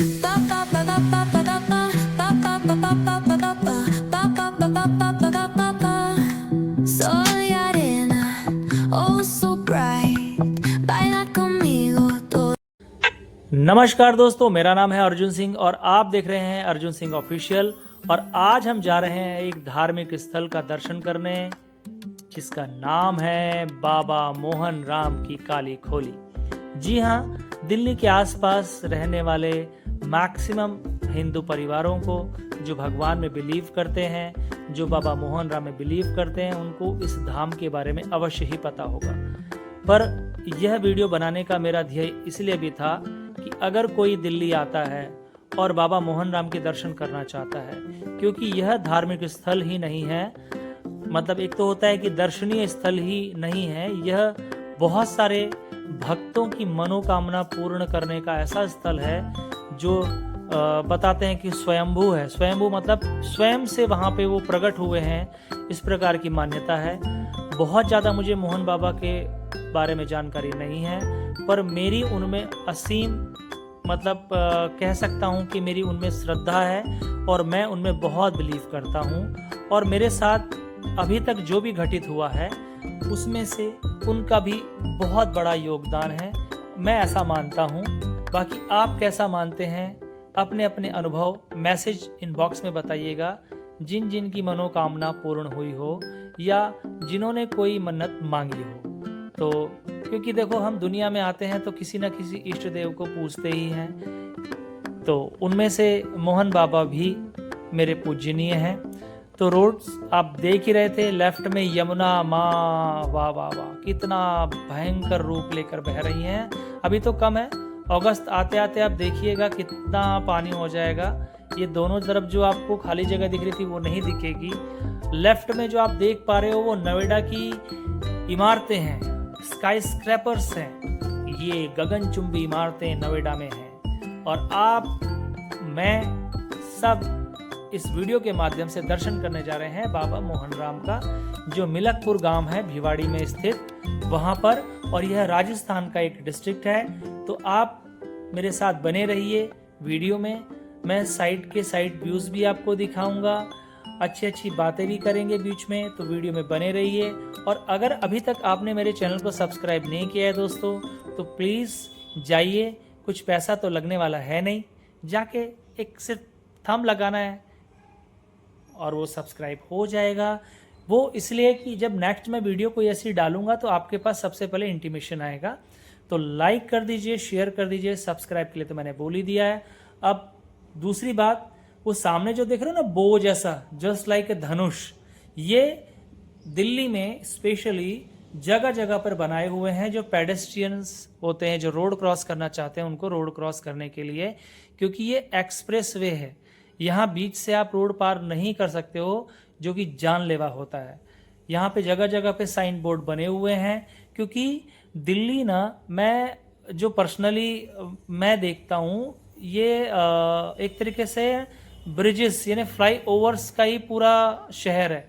Soy arena, oh so bright, baila conmigo todo. नमस्कार दोस्तों, मेरा नाम है अर्जुन सिंह और आप देख रहे हैं अर्जुन सिंह ऑफिशियल। और आज हम जा रहे हैं एक धार्मिक स्थल का दर्शन करने, जिसका नाम है बाबा मोहन राम की काली खोली। जी हाँ, दिल्ली के आसपास रहने वाले मैक्सिमम हिंदू परिवारों को जो भगवान में बिलीव करते हैं, जो बाबा मोहन राम में बिलीव करते हैं, उनको इस धाम के बारे में अवश्य ही पता होगा। पर यह वीडियो बनाने का मेरा ध्येय इसलिए भी था कि अगर कोई दिल्ली आता है और बाबा मोहन राम के दर्शन करना चाहता है, क्योंकि यह धार्मिक स्थल ही नहीं है, मतलब एक तो होता है कि दर्शनीय स्थल ही नहीं है, यह बहुत सारे भक्तों की मनोकामना पूर्ण करने का ऐसा स्थल है जो बताते हैं कि स्वयंभू है। स्वयंभू मतलब स्वयं से वहाँ पे वो प्रकट हुए हैं, इस प्रकार की मान्यता है। बहुत ज़्यादा मुझे मोहन बाबा के बारे में जानकारी नहीं है, पर मेरी उनमें असीम मतलब कह सकता हूँ कि मेरी उनमें श्रद्धा है और मैं उनमें बहुत बिलीव करता हूँ। और मेरे साथ अभी तक जो भी घटित हुआ है उसमें से उनका भी बहुत बड़ा योगदान है, मैं ऐसा मानता हूँ। बाकी आप कैसा मानते हैं, अपने अपने अनुभव मैसेज इनबॉक्स में बताइएगा, जिन जिन की मनोकामना पूर्ण हुई हो या जिन्होंने कोई मन्नत मांगी हो। तो क्योंकि देखो, हम दुनिया में आते हैं तो किसी न किसी इष्ट देव को पूजते ही हैं, तो उनमें से मोहन बाबा भी मेरे पूजनीय हैं। तो रोड्स आप देख ही रहे थे, लेफ्ट में यमुना माँ, वाह वाह वाह, कितना भयंकर रूप लेकर बह रही हैं। अभी तो कम है, अगस्त आते आते आप देखिएगा कितना पानी हो जाएगा। ये दोनों तरफ जो आपको खाली जगह दिख रही थी वो नहीं दिखेगी। लेफ्ट में जो आप देख पा रहे हो वो नोएडा की इमारतें हैं, स्काई स्क्रैपर्स हैं, ये गगनचुंबी इमारतें नोएडा में हैं। और आप, मैं सब इस वीडियो के माध्यम से दर्शन करने जा रहे हैं बाबा मोहन राम का, जो मिलकपुर गांव है भिवाड़ी में स्थित, वहां पर। और यह राजस्थान का एक डिस्ट्रिक्ट है। तो आप मेरे साथ बने रहिए वीडियो में, मैं साइड के साइड व्यूज भी आपको दिखाऊंगा, अच्छी अच्छी बातें भी करेंगे बीच में, तो वीडियो में बने रहिए। और अगर अभी तक आपने मेरे चैनल को सब्सक्राइब नहीं किया है दोस्तों, तो प्लीज़ जाइए, कुछ पैसा तो लगने वाला है नहीं, जाके एक सिर्फ थंब लगाना है और वो सब्सक्राइब हो जाएगा। वो इसलिए कि जब नेक्स्ट मैं वीडियो कोई ऐसी डालूंगा तो आपके पास सबसे पहले इंटीमेशन आएगा। तो लाइक कर दीजिए, शेयर कर दीजिए, सब्सक्राइब के लिए तो मैंने बोल ही दिया है। अब दूसरी बात, वो सामने जो देख रहे हो ना, बो जैसा, जस्ट लाइक ए धनुष, ये दिल्ली में स्पेशली जगह जगह पर बनाए हुए हैं, जो पेडेस्ट्रियंस होते हैं, जो रोड क्रॉस करना चाहते हैं, उनको रोड क्रॉस करने के लिए, क्योंकि ये एक्सप्रेस वे है। यहाँ बीच से आप रोड पार नहीं कर सकते हो, जो कि जानलेवा होता है। यहाँ पे जगह जगह पे साइन बोर्ड बने हुए हैं, क्योंकि दिल्ली ना, मैं जो पर्सनली मैं देखता हूँ, ये एक तरीके से ब्रिजेस यानी फ्लाई ओवर्स का ही पूरा शहर है।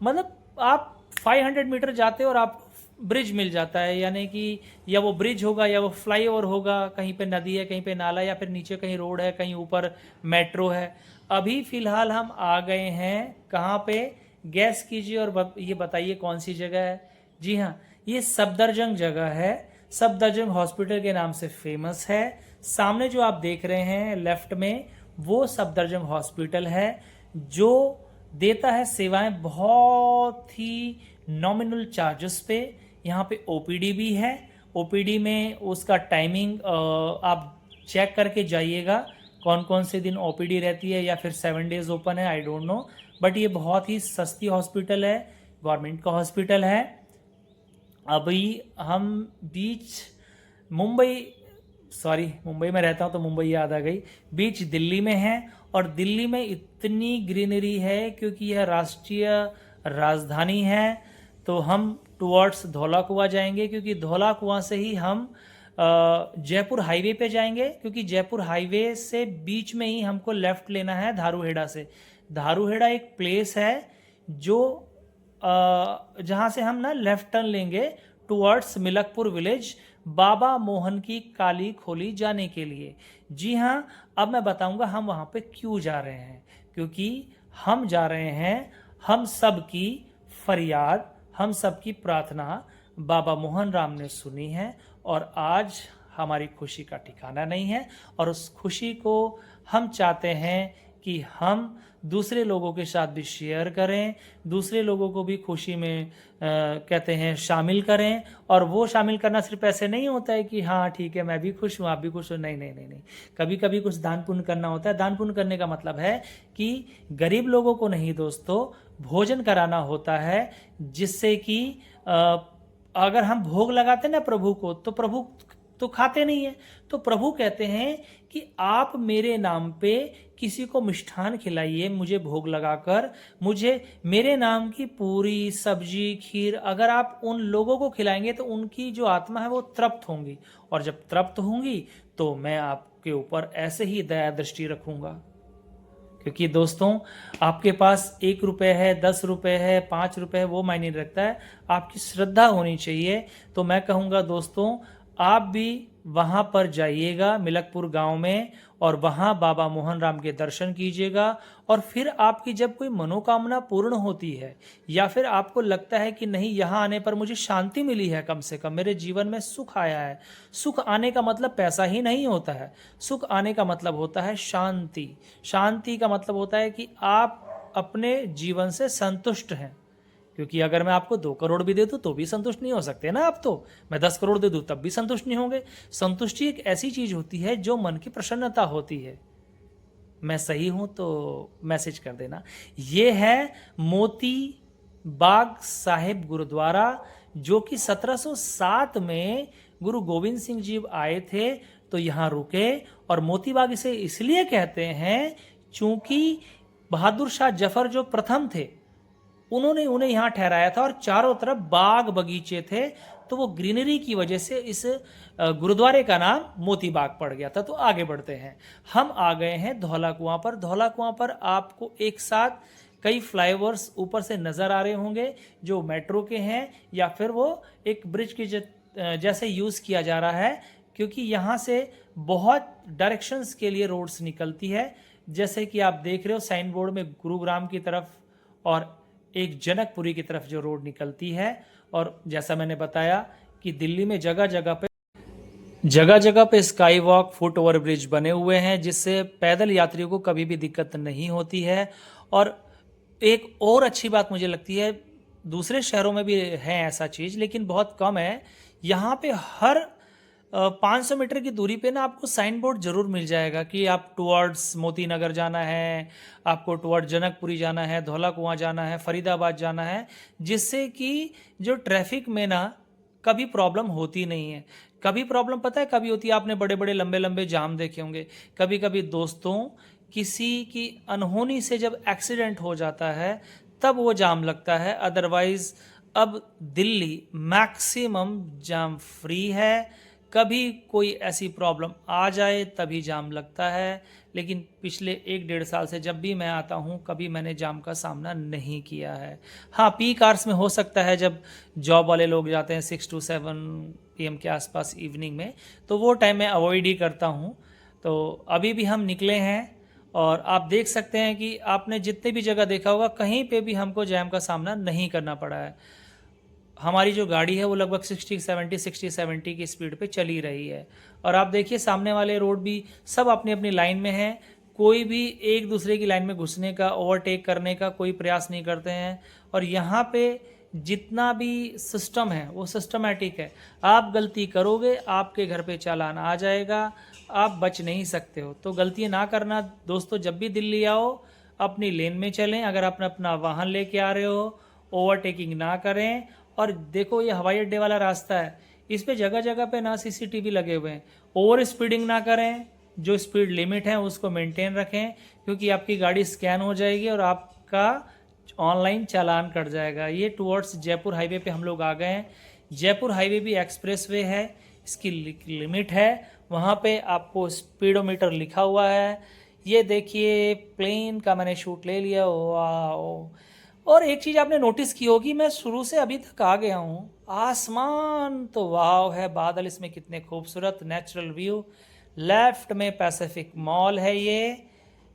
मतलब आप 500 मीटर जाते हो और आप ब्रिज मिल जाता है, यानी कि या वो ब्रिज होगा या वो फ्लाई ओवर होगा, कहीं पे नदी है, कहीं पे नाला, या फिर नीचे कहीं रोड है, कहीं ऊपर मेट्रो है। अभी फिलहाल हम आ गए हैं कहाँ पे, गैस कीजिए और ये बताइए कौन सी जगह है। जी हाँ, ये सफदरजंग जगह है, सफदरजंग हॉस्पिटल के नाम से फेमस है। सामने जो आप देख रहे हैं लेफ्ट में, वो सफदरजंग हॉस्पिटल है, जो देता है सेवाएं बहुत ही नॉमिनल चार्जेस पे। यहाँ पे ओपीडी भी है, ओपीडी में उसका टाइमिंग आप चेक करके जाइएगा, कौन कौन से दिन ओपीडी रहती है, या फिर 7 डेज ओपन है, आई डोंट नो। बट ये बहुत ही सस्ती हॉस्पिटल है, गवर्नमेंट का हॉस्पिटल है। अभी हम बीच मुंबई में रहता हूँ तो मुंबई याद आ गई, बीच दिल्ली में है। और दिल्ली में इतनी ग्रीनरी है क्योंकि यह राष्ट्रीय राजधानी है। तो हम टुवर्ड्स धौला कुआं जाएंगे, क्योंकि धौला कुआं से ही हम जयपुर हाईवे पे जाएंगे, क्योंकि जयपुर हाईवे से बीच में ही हमको लेफ्ट लेना है धारूहेड़ा से। धारूहेड़ा एक प्लेस है जो जहाँ से हम ना लेफ्ट टर्न लेंगे टुवर्ड्स मिलकपुर विलेज। बाबा मोहन की काली खोली जाने के लिए। जी हाँ, अब मैं बताऊंगा हम वहां पे क्यों जा रहे हैं। क्योंकि हम जा रहे हैं, हम सब की फरियाद, हम सब की प्रार्थना बाबा मोहन राम ने सुनी है और आज हमारी खुशी का ठिकाना नहीं है। और उस खुशी को हम चाहते हैं कि हम दूसरे लोगों के साथ भी शेयर करें, दूसरे लोगों को भी खुशी में कहते हैं शामिल करें। और वो शामिल करना सिर्फ ऐसे नहीं होता है कि हाँ ठीक है मैं भी खुश हूँ आप भी खुश हो, नहीं नहीं नहीं नहीं। कभी कभी कुछ दान पुण्य करना होता है। दान पुण्य करने का मतलब है कि गरीब लोगों को नहीं दोस्तों, भोजन कराना होता है, जिससे कि अगर हम भोग लगाते हैं ना प्रभु को, तो प्रभु तो खाते नहीं है। तो प्रभु कहते हैं कि आप मेरे नाम पे किसी को मिष्ठान खिलाइए, मुझे भोग लगाकर, मुझे मेरे नाम की पूरी सब्जी खीर अगर आप उन लोगों को खिलाएंगे तो उनकी जो आत्मा है वो तृप्त होंगी। और जब तृप्त होंगी तो मैं आपके ऊपर ऐसे ही दया दृष्टि रखूंगा। क्योंकि दोस्तों आपके पास 1 रुपये है, 10 रुपये है, 5 रुपये है, वो मायने नहीं रखता है, आपकी श्रद्धा होनी चाहिए। तो मैं कहूँगा दोस्तों आप भी वहाँ पर जाइएगा मिलकपुर गांव में, और वहाँ बाबा मोहन राम के दर्शन कीजिएगा। और फिर आपकी जब कोई मनोकामना पूर्ण होती है, या फिर आपको लगता है कि नहीं यहाँ आने पर मुझे शांति मिली है, कम से कम मेरे जीवन में सुख आया है। सुख आने का मतलब पैसा ही नहीं होता है, सुख आने का मतलब होता है शांति। शांति का मतलब होता है कि आप अपने जीवन से संतुष्ट हैं। क्योंकि अगर मैं आपको 2 करोड़ भी दे दूं तो भी संतुष्ट नहीं हो सकते ना आप, तो मैं 10 करोड़ दे दूं तब भी संतुष्ट नहीं होंगे। संतुष्टि एक ऐसी चीज होती है जो मन की प्रसन्नता होती है। मैं सही हूं तो मैसेज कर देना। ये है मोती बाग साहिब गुरुद्वारा, जो कि 1707 में गुरु गोविंद सिंह जी आए थे तो यहाँ रुके। और मोती बाग इसे इसलिए कहते हैं चूंकि बहादुर शाह जफर जो प्रथम थे उन्होंने उन्हें यहाँ ठहराया था, और चारों तरफ बाग बगीचे थे, तो वो ग्रीनरी की वजह से इस गुरुद्वारे का नाम मोती बाग पड़ गया था। तो आगे बढ़ते हैं, हम आ गए हैं धौला कुआं पर। धौला कुआं पर आपको एक साथ कई फ्लाईओवर्स ऊपर से नज़र आ रहे होंगे जो मेट्रो के हैं, या फिर वो एक ब्रिज के जैसे यूज़ किया जा रहा है। क्योंकि यहाँ से बहुत डायरेक्शंस के लिए रोड्स निकलती है, जैसे कि आप देख रहे हो साइन बोर्ड में गुरुग्राम की तरफ और एक जनकपुरी की तरफ जो रोड निकलती है। और जैसा मैंने बताया कि दिल्ली में जगह जगह पे sky walk, foot over bridge बने हुए हैं, जिससे पैदल यात्रियों को कभी भी दिक्कत नहीं होती है। और एक और अच्छी बात मुझे लगती है, दूसरे शहरों में भी है ऐसा चीज़ लेकिन बहुत कम है, यहाँ पे हर 500 मीटर की दूरी पे ना आपको साइन बोर्ड जरूर मिल जाएगा कि आप टुवर्ड्स मोती नगर जाना है, आपको टुवर्ड जनकपुरी जाना है, धौला कुआं जाना है, फरीदाबाद जाना है, जिससे कि जो ट्रैफिक में ना कभी प्रॉब्लम होती नहीं है। कभी प्रॉब्लम पता है कभी होती है, आपने बड़े बड़े लंबे लंबे जाम देखे होंगे। कभी कभी दोस्तों किसी की अनहोनी से जब एक्सीडेंट हो जाता है तब वो जाम लगता है, अदरवाइज अब दिल्ली मैक्सिमम जाम फ्री है। कभी कोई ऐसी प्रॉब्लम आ जाए तभी जाम लगता है, लेकिन पिछले 1-1.5 साल से जब भी मैं आता हूँ कभी मैंने जाम का सामना नहीं किया है। हाँ, पीक आवर्स में हो सकता है जब जॉब वाले लोग जाते हैं 6 to 7 PM के आसपास इवनिंग में, तो वो टाइम मैं अवॉइड ही करता हूँ। तो अभी भी हम निकले हैं और आप देख सकते हैं कि आपने जितने भी जगह देखा होगा कहीं पे भी हमको जैम का सामना नहीं करना पड़ा है। हमारी जो गाड़ी है वो लगभग 60-70 की स्पीड पे चली रही है। और आप देखिए सामने वाले रोड भी सब अपनी अपनी लाइन में हैं, कोई भी एक दूसरे की लाइन में घुसने का, ओवरटेक करने का कोई प्रयास नहीं करते हैं। और यहाँ पे जितना भी सिस्टम है वो सिस्टमैटिक है। आप गलती करोगे आपके घर पे चालान आ जाएगा, आप बच नहीं सकते हो। तो गलती ना करना दोस्तों, जब भी दिल्ली आओ अपनी लेन में चलें। अगर आप अपना वाहन लेके आ रहे हो ओवरटेकिंग ना करें। और देखो ये हवाई अड्डे वाला रास्ता है, इस पे जगह जगह पे ना CCTV लगे हुए हैं। ओवर स्पीडिंग ना करें, जो स्पीड लिमिट है उसको मेंटेन रखें, क्योंकि आपकी गाड़ी स्कैन हो जाएगी और आपका ऑनलाइन चालान कट जाएगा। ये टुवर्ड्स जयपुर हाईवे पे हम लोग आ गए हैं। जयपुर हाईवे भी एक्सप्रेसवे है, इसकी लिमिट है, वहाँ पे आपको स्पीडोमीटर लिखा हुआ है। ये देखिए प्लेन का मैंने शूट ले लिया। वाह, और एक चीज़ आपने नोटिस की होगी, मैं शुरू से अभी तक आ गया हूँ, आसमान तो वाव है, बादल इसमें कितने खूबसूरत, नेचुरल व्यू। लेफ्ट में पैसिफिक मॉल है ये।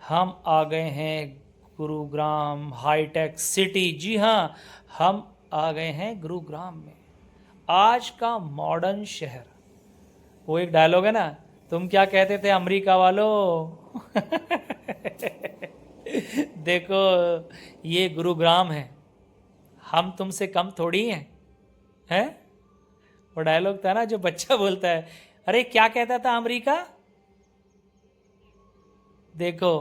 हम आ गए हैं गुरुग्राम हाईटेक सिटी। जी हाँ, हम आ गए हैं गुरुग्राम में, आज का मॉडर्न शहर। वो एक डायलॉग है ना, तुम क्या कहते थे अमेरिका वालों। देखो, ये गुरुग्राम है, हम तुमसे कम थोड़ी हैं। वो डायलॉग था ना जो बच्चा बोलता है, अरे क्या कहता था अमेरिका। देखो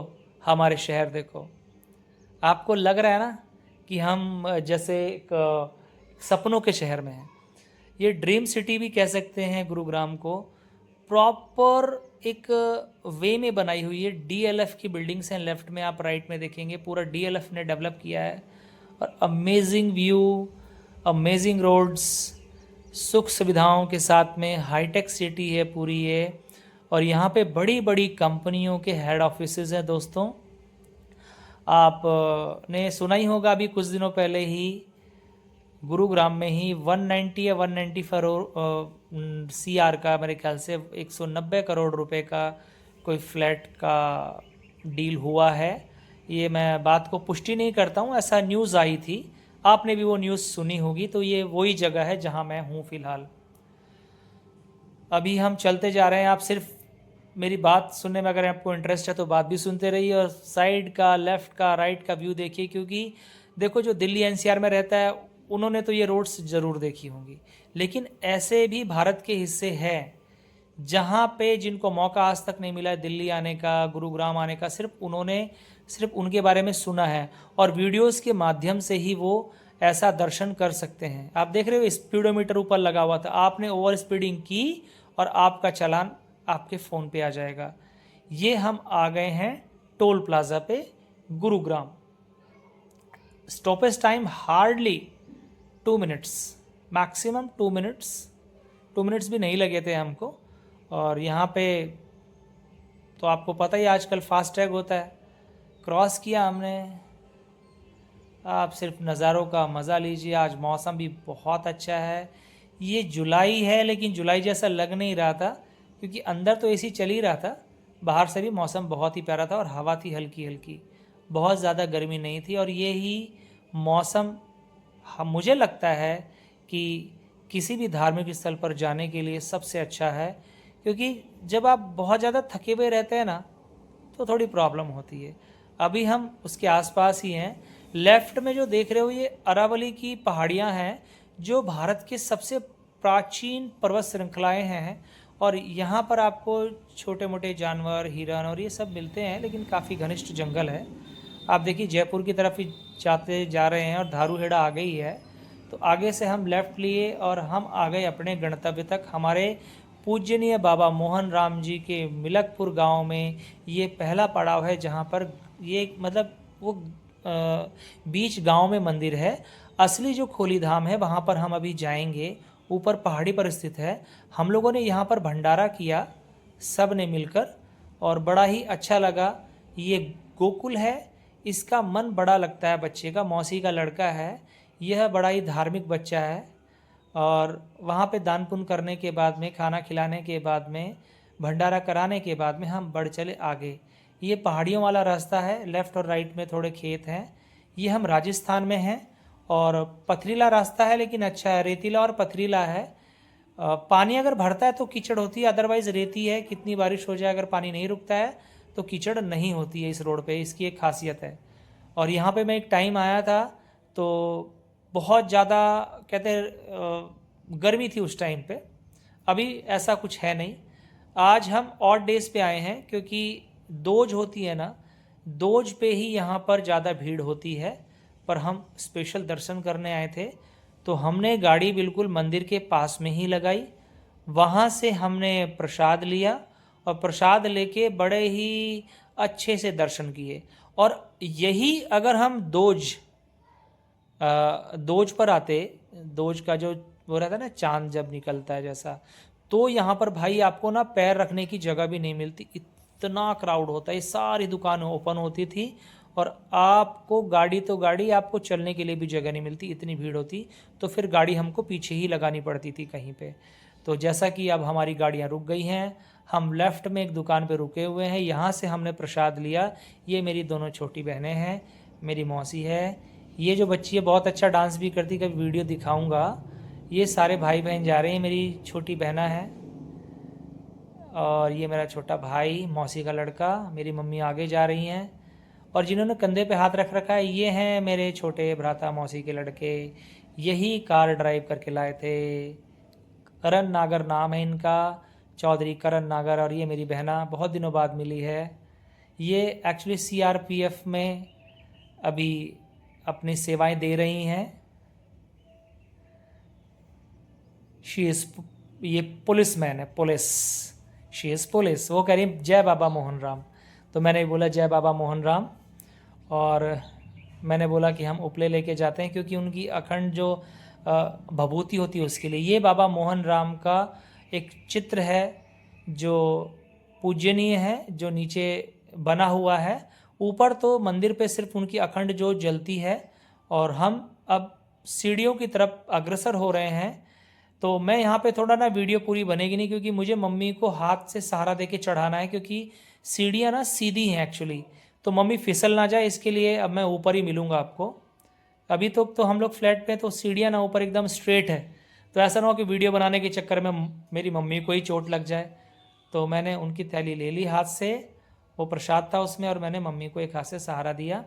हमारे शहर देखो, आपको लग रहा है ना कि हम जैसे एक सपनों के शहर में हैं। ये ड्रीम सिटी भी कह सकते हैं गुरुग्राम को। प्रॉपर एक वे में बनाई हुई है। डीएलएफ की बिल्डिंग्स हैं, लेफ्ट में आप राइट में देखेंगे पूरा डीएलएफ ने डेवलप किया है। और अमेजिंग व्यू, अमेजिंग रोड्स, सुख सुविधाओं के साथ में हाईटेक सिटी है पूरी ये। और यहाँ पे बड़ी बड़ी कंपनियों के हेड ऑफिसेज हैं दोस्तों। आपने सुना ही होगा अभी कुछ दिनों पहले ही गुरुग्राम में ही 190 या 194 CR का, मेरे ख्याल से 190 करोड़ रुपए का कोई फ्लैट का डील हुआ है। ये मैं बात को पुष्टि नहीं करता हूँ, ऐसा न्यूज़ आई थी, आपने भी वो न्यूज़ सुनी होगी। तो ये वही जगह है जहाँ मैं हूँ फ़िलहाल। अभी हम चलते जा रहे हैं, आप सिर्फ मेरी बात सुनने में अगर आपको इंटरेस्ट है तो बात भी सुनते रहिए, और साइड का, लेफ़्ट का, राइट का व्यू देखिए। क्योंकि देखो, जो दिल्ली एनसीआर में रहता है उन्होंने तो ये रोड्स ज़रूर देखी होंगी, लेकिन ऐसे भी भारत के हिस्से हैं जहाँ पे जिनको मौका आज तक नहीं मिला है दिल्ली आने का, गुरुग्राम आने का, सिर्फ उनके बारे में सुना है, और वीडियोस के माध्यम से ही वो ऐसा दर्शन कर सकते हैं। आप देख रहे हो स्पीडोमीटर ऊपर लगा हुआ था, आपने ओवर स्पीडिंग की और आपका चालान आपके फ़ोन पे आ जाएगा। ये हम आ गए हैं टोल प्लाज़ा पे Gurugram. Stoppage time hardly 2 minutes, maximum 2 minutes, 2 minutes भी नहीं लगे थे हमको। और यहाँ पे तो आपको पता ही आजकल फास्ट टैग होता है, क्रॉस किया हमने। आप सिर्फ नज़ारों का मज़ा लीजिए। आज मौसम भी बहुत अच्छा है। ये जुलाई है लेकिन जुलाई जैसा लग नहीं रहा था, क्योंकि अंदर तो एसी चल ही रहा था, बाहर से भी मौसम बहुत ही प्यारा था और हवा थी हल्की हल्की, बहुत ज़्यादा गर्मी नहीं थी। और ये ही मौसम मुझे लगता है कि किसी भी धार्मिक स्थल पर जाने के लिए सबसे अच्छा है, क्योंकि जब आप बहुत ज़्यादा थके हुए रहते हैं ना तो थोड़ी प्रॉब्लम होती है। अभी हम उसके आसपास ही हैं। लेफ्ट में जो देख रहे हो ये अरावली की पहाड़ियाँ हैं, जो भारत के सबसे प्राचीन पर्वत श्रृंखलाएँ हैं। और यहाँ पर आपको छोटे मोटे जानवर, हिरन और ये सब मिलते हैं, लेकिन काफ़ी घनिष्ठ जंगल है। आप देखिए जयपुर की तरफ ही जाते जा रहे हैं और धारूहेड़ा आ गई है, तो आगे से हम लेफ़्ट लिए और हम आ गए अपने गंतव्य तक। हमारे पूजनीय बाबा मोहन राम जी के मिलकपुर गांव में ये पहला पड़ाव है, जहां पर ये मतलब वो बीच गांव में मंदिर है। असली जो खोली धाम है वहां पर हम अभी जाएंगे, ऊपर पहाड़ी पर स्थित है। हम लोगों ने यहाँ पर भंडारा किया सब ने मिलकर, और बड़ा ही अच्छा लगा। ये गोकुल है, इसका मन बड़ा लगता है बच्चे का, मौसी का लड़का है, यह बड़ा ही धार्मिक बच्चा है। और वहाँ पे दान पुण्य करने के बाद में, खाना खिलाने के बाद में, भंडारा कराने के बाद में हम बढ़ चले आगे। ये पहाड़ियों वाला रास्ता है, लेफ़्ट और राइट में थोड़े खेत हैं। ये हम राजस्थान में हैं और पथरीला रास्ता है, लेकिन अच्छा है, रेतीला और पथरीला है। पानी अगर भरता है तो कीचड़ होती है, अदरवाइज़ रेती है। कितनी बारिश हो जाए अगर पानी नहीं रुकता है तो कीचड़ नहीं होती है इस रोड पे, इसकी एक खासियत है। और यहाँ पे मैं एक टाइम आया था तो बहुत ज़्यादा कहते गर्मी थी उस टाइम पे, अभी ऐसा कुछ है नहीं। आज हम ऑड डेज पे आए हैं, क्योंकि दोज होती है ना, दोज पे ही यहाँ पर ज़्यादा भीड़ होती है। पर हम स्पेशल दर्शन करने आए थे, तो हमने गाड़ी बिल्कुल मंदिर के पास में ही लगाई। वहाँ से हमने प्रसाद लिया और प्रसाद लेके बड़े ही अच्छे से दर्शन किए। और यही अगर हम दोज पर आते, दोज का जो वो रहता है ना, चांद जब निकलता है जैसा, तो यहाँ पर भाई आपको ना पैर रखने की जगह भी नहीं मिलती, इतना क्राउड होता है। सारी दुकानें ओपन होती थी और आपको गाड़ी तो गाड़ी, आपको चलने के लिए भी जगह नहीं मिलती, इतनी भीड़ होती, तो फिर गाड़ी हमको पीछे ही लगानी पड़ती थी कहीं पे। तो जैसा कि अब हमारी गाड़ियाँ रुक गई हैं, हम लेफ़्ट में एक दुकान पे रुके हुए हैं, यहाँ से हमने प्रसाद लिया। ये मेरी दोनों छोटी बहनें हैं, मेरी मौसी है, ये जो बच्ची है बहुत अच्छा डांस भी करती, कभी वीडियो दिखाऊंगा। ये सारे भाई बहन जा रहे हैं, मेरी छोटी बहना है और ये मेरा छोटा भाई, मौसी का लड़का, मेरी मम्मी आगे जा रही हैं। और जिन्होंने कंधे पे हाथ रख रखा है ये हैं मेरे छोटे भ्राता मौसी के लड़के, यही कार ड्राइव करके लाए थे। करण नागर नाम है इनका, चौधरी करण नागर। और ये मेरी बहना बहुत दिनों बाद मिली है, ये एक्चुअली CRPF में अभी अपनी सेवाएं दे रही हैं। शी इज़, ये पुलिस मैन है, पुलिस, शी इज़ पुलिस। वो कह रही जय बाबा मोहन राम, तो मैंने बोला जय बाबा मोहन राम। और मैंने बोला कि हम उपले लेके जाते हैं क्योंकि उनकी अखंड जो भभूति होती है उसके लिए। ये बाबा मोहन राम का एक चित्र है जो पूजनीय है, जो नीचे बना हुआ है। ऊपर तो मंदिर पे सिर्फ उनकी अखंड ज्योत जलती है। और हम अब सीढ़ियों की तरफ अग्रसर हो रहे हैं। तो मैं यहाँ पे थोड़ा ना, वीडियो पूरी बनेगी नहीं क्योंकि मुझे मम्मी को हाथ से सहारा दे के चढ़ाना है, क्योंकि सीढ़ियाँ ना सीधी हैं एक्चुअली, तो मम्मी फिसल ना जाए, इसके लिए अब मैं ऊपर ही मिलूँगा आपको। अभी तो हम लोग फ्लैट पे, तो सीढ़ियाँ ना ऊपर एकदम स्ट्रेट है, तो ऐसा ना हो कि वीडियो बनाने के चक्कर में मेरी मम्मी को ही चोट लग जाए। तो मैंने उनकी थैली ले ली हाथ से, वो प्रसाद था उसमें, और मैंने मम्मी को एक हाथ से सहारा दिया।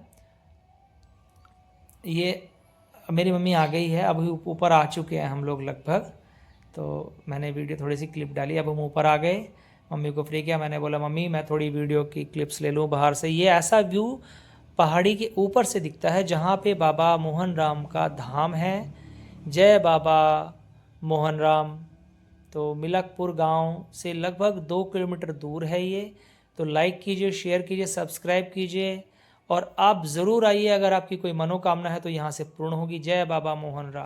ये मेरी मम्मी आ गई है, अभी ऊपर आ चुके हैं हम लोग लगभग। तो मैंने वीडियो थोड़ी सी क्लिप डाली, अब हम ऊपर आ गए, मम्मी को फ्री किया। मैंने बोला मम्मी मैं थोड़ी वीडियो की क्लिप्स ले लूँ बाहर से। ये ऐसा व्यू पहाड़ी के ऊपर से दिखता है जहाँ पे बाबा मोहन राम का धाम है। जय बाबा मोहन राम। तो मिलकपुर गांव से लगभग 2 किलोमीटर दूर है ये। तो लाइक कीजिए, शेयर कीजिए, सब्सक्राइब कीजिए, और आप ज़रूर आइए, अगर आपकी कोई मनोकामना है तो यहाँ से पूर्ण होगी। जय बाबा मोहन राम।